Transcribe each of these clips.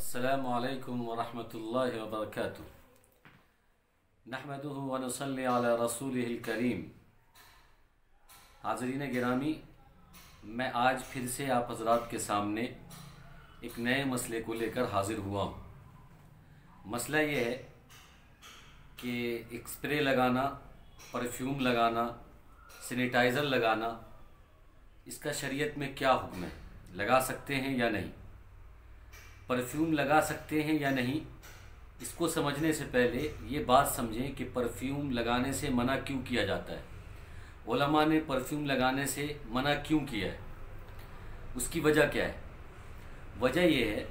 अस्सलामु अलैकुम वरहमतुल्लाहि वबरकातुहू। नहमदुहु व नुसल्ली अला रसूलिहिल करीम। हाज़रीन गिरामी, मैं आज फिर से आप हज़रात के सामने एक नए मसले को लेकर हाज़िर हुआ हूँ। मसला ये है कि एक स्प्रे लगाना, परफ्यूम लगाना, सैनिटाइज़र लगाना, इसका शरीयत में क्या हुक्म है? लगा सकते हैं या नहीं? परफ्यूम लगा सकते हैं या नहीं, इसको समझने से पहले ये बात समझें कि परफ्यूम लगाने से मना क्यों किया जाता है। उलमा ने परफ्यूम लगाने से मना क्यों किया है, उसकी वजह क्या है? वजह ये है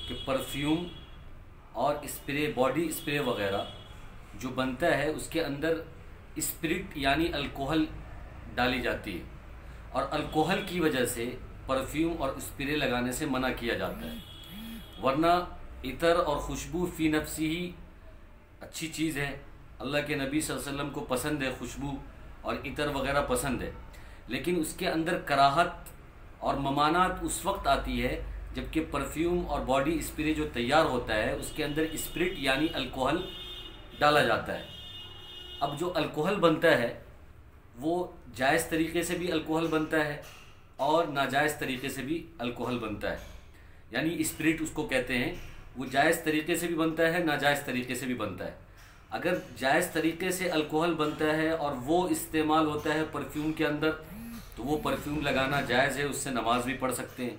कि परफ्यूम और स्प्रे, बॉडी स्प्रे वगैरह जो बनता है उसके अंदर स्पिरिट यानी अल्कोहल डाली जाती है, और अल्कोहल की वजह से परफ्यूम और स्प्रे लगाने से मना किया जाता है। वरना इतर और खुशबू फ़ी नफ्सी ही अच्छी चीज़ है। अल्लाह के नबी सल्लल्लाहु अलैहि वसल्लम को पसंद है खुशबू और इतर वगैरह पसंद है, लेकिन उसके अंदर कराहत और ममानात उस वक्त आती है जबकि परफ्यूम और बॉडी स्प्रे जो तैयार होता है उसके अंदर स्पिरिट यानी अल्कोहल डाला जाता है। अब जो अल्कोहल बनता है वो जायज़ तरीके से भी अल्कोहल बनता है और नाजायज़ तरीके से भी अल्कोहल बनता है, यानी स्पिरिट उसको कहते हैं। वो जायज़ तरीके से भी बनता है, नाजायज़ तरीके से भी बनता है। अगर जायज़ तरीके से अल्कोहल बनता है और वो इस्तेमाल होता है परफ्यूम के अंदर, तो वो परफ्यूम लगाना जायज़ है, उससे नमाज भी पढ़ सकते हैं।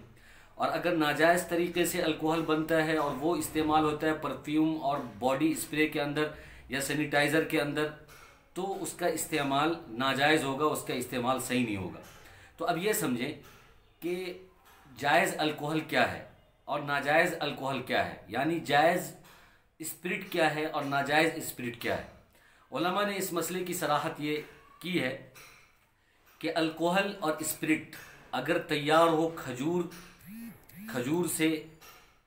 और अगर नाजायज़ तरीके से अल्कोहल बनता है और वो इस्तेमाल होता है परफ्यूम और बॉडी स्प्रे के अंदर या सैनिटाइज़र के अंदर, तो उसका इस्तेमाल नाजायज़ होगा, उसका इस्तेमाल सही नहीं होगा। तो अब ये समझें कि जायज़ अल्कोहल क्या है और नाजायज़ अल्कोहल क्या है, यानी जायज़ स्पिरिट क्या है और नाजायज़ स्पिरिट क्या है। उलमा ने इस मसले की सराहत ये की है कि अल्कोहल और स्पिरिट अगर तैयार हो खजूर से,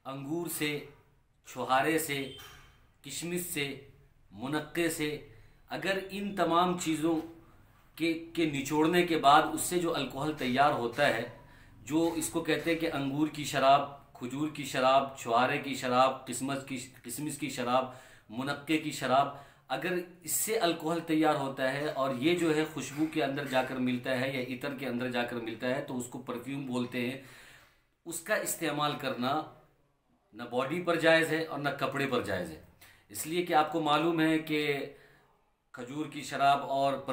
अंगूर से, छुहारे से, किशमिश से, मुनक्के से, अगर इन तमाम चीज़ों के निचोड़ने के बाद उससे जो अल्कोहल तैयार होता है, जो इसको कहते हैं कि अंगूर की शराब, खजूर की शराब, छुहारे की शराब, किशमिश की शराब, मुनक्के की शराब, अगर इससे अल्कोहल तैयार होता है और ये जो है खुशबू के अंदर जाकर मिलता है या इतर के अंदर जाकर मिलता है, तो उसको परफ्यूम बोलते हैं। उसका इस्तेमाल करना न बॉडी पर जायज़ है और न कपड़े पर जायज़ है, इसलिए कि आपको मालूम है कि खजूर की शराब और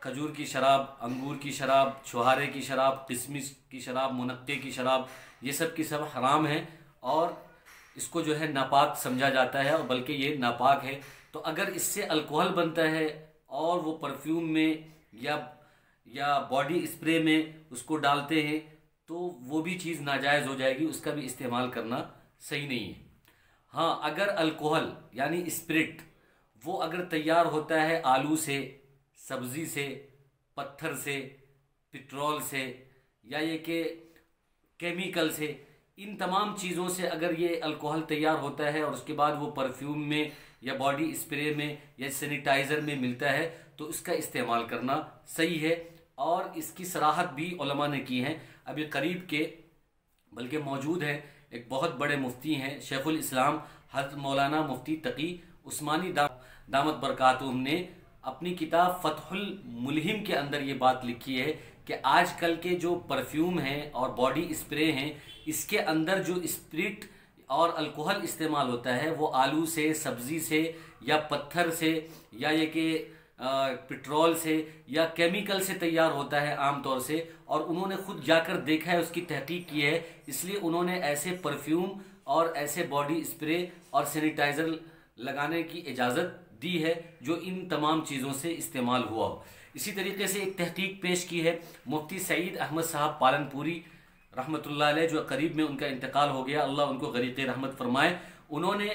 खजूर की शराब, अंगूर की शराब, छुहारे की शराब, किशमिश की शराब, मुनक्के की शराब, ये सब की सब हराम है और इसको जो है नापाक समझा जाता है, और बल्कि ये नापाक है। तो अगर इससे अल्कोहल बनता है और वो परफ्यूम में या बॉडी स्प्रे में उसको डालते हैं, तो वो भी चीज़ नाजायज़ हो जाएगी, उसका भी इस्तेमाल करना सही नहीं है। हाँ, अगर अल्कोहल यानी स्पिरिट वो अगर तैयार होता है आलू से, सब्ज़ी से, पत्थर से, पेट्रोल से, या ये कि केमिकल से, इन तमाम चीज़ों से अगर ये अल्कोहल तैयार होता है और उसके बाद वो परफ्यूम में या बॉडी स्प्रे में या सैनिटाइज़र में मिलता है, तो इसका इस्तेमाल करना सही है। और इसकी सराहत भी उलमा ने की है। अभी करीब के बल्कि मौजूद हैं एक बहुत बड़े मुफ्ती हैं, शेखुल इस्लाम हज़रत मौलाना मुफ्ती तकी उस्मानी दामत बरकातुहू ने अपनी किताब फ़तहुल मुल्हिम के अंदर ये बात लिखी है कि आजकल के जो परफ्यूम हैं और बॉडी स्प्रे हैं, इसके अंदर जो स्पिरिट और अल्कोहल इस्तेमाल होता है वो आलू से, सब्ज़ी से, या पत्थर से, या ये कि पेट्रोल से या केमिकल से तैयार होता है आम तौर से। और उन्होंने खुद जाकर देखा है, उसकी तहकीक की है, इसलिए उन्होंने ऐसे परफ्यूम और ऐसे बॉडी स्प्रे और सैनिटाइज़र लगाने की इजाज़त दी है जो इन तमाम चीज़ों से इस्तेमाल हुआ हो। इसी तरीके से एक तहकीक पेश की है मुफ्ती सईद अहमद साहब पालनपुरी रहमतुल्लाह अलैह, जो करीब में उनका इंतकाल हो गया, अल्लाह उनको गरीक़ रहमत फरमाए। उन्होंने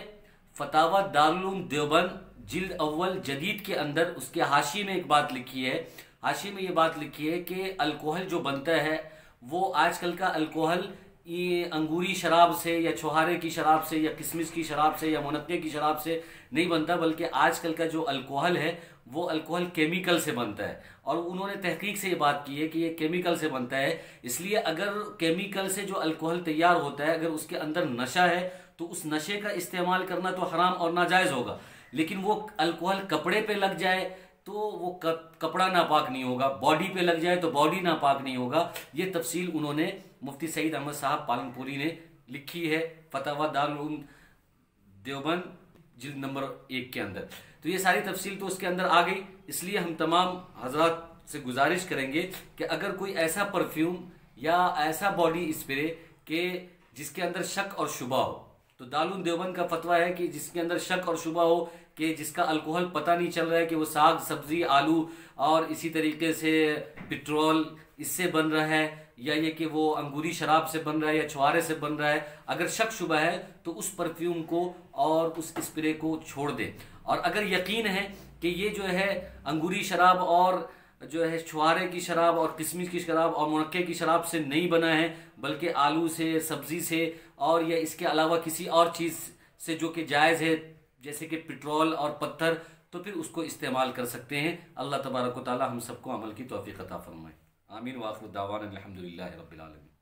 फतावा दारुल उलूम देवबंद जिल्द अव्वल जदीद के अंदर उसके हाशिए में एक बात लिखी है। हाशिए में ये बात लिखी है कि अल्कोहल जो बनता है वो आजकल का अल्कोहल ये अंगूरी शराब से या छुहारे की शराब से या किशमिश की शराब से या मुनक्के की शराब से नहीं बनता, बल्कि आजकल का जो अल्कोहल है वो अल्कोहल केमिकल से बनता है, और उन्होंने तहकीक से ये बात की है कि ये केमिकल से बनता है। इसलिए अगर केमिकल से जो अल्कोहल तैयार होता है, अगर उसके अंदर नशा है तो उस नशे का इस्तेमाल करना तो हराम और नाजायज़ होगा। लेकिन वो अल्कोहल कपड़े पे लग जाए तो वो कपड़ा नापाक नहीं होगा, बॉडी पे लग जाए तो बॉडी नापाक नहीं होगा। ये तफसील उन्होंने मुफ्ती सईद अहमद साहब पालनपुरी ने लिखी है फतवा दारुल उलूम देवबंद जिल्द नंबर 1 के अंदर। तो ये सारी तफसील तो उसके अंदर आ गई। इसलिए हम तमाम हजरात से गुजारिश करेंगे कि अगर कोई ऐसा परफ्यूम या ऐसा बॉडी स्प्रे के जिसके अंदर शक और शुबा हो, तो दारुल देवबंद का फतवा है कि जिसके अंदर शक और शुबा हो, कि जिसका अल्कोहल पता नहीं चल रहा है कि वो साग सब्जी आलू और इसी तरीके से पेट्रोल इससे बन रहा है, या ये कि वो अंगूरी शराब से बन रहा है या छुआरे से बन रहा है, अगर शक शुबा है तो उस परफ्यूम को और उस स्प्रे को छोड़ दे। और अगर यकीन है कि ये जो है अंगूरी शराब और जो है छुआरे की शराब और किशमिश की शराब और मुनक्के की शराब से नहीं बना है, बल्कि आलू से, सब्जी से और या इसके अलावा किसी और चीज़ से जो कि जायज़ है, जैसे कि पेट्रोल और पत्थर, तो फिर उसको इस्तेमाल कर सकते हैं। अल्लाह तबारक व तआला हम सबको अमल की तौफीक अता फरमाए। आमीन व आखिर दावाना अल्हम्दुलिल्लाहि रब्बिल आलमीन।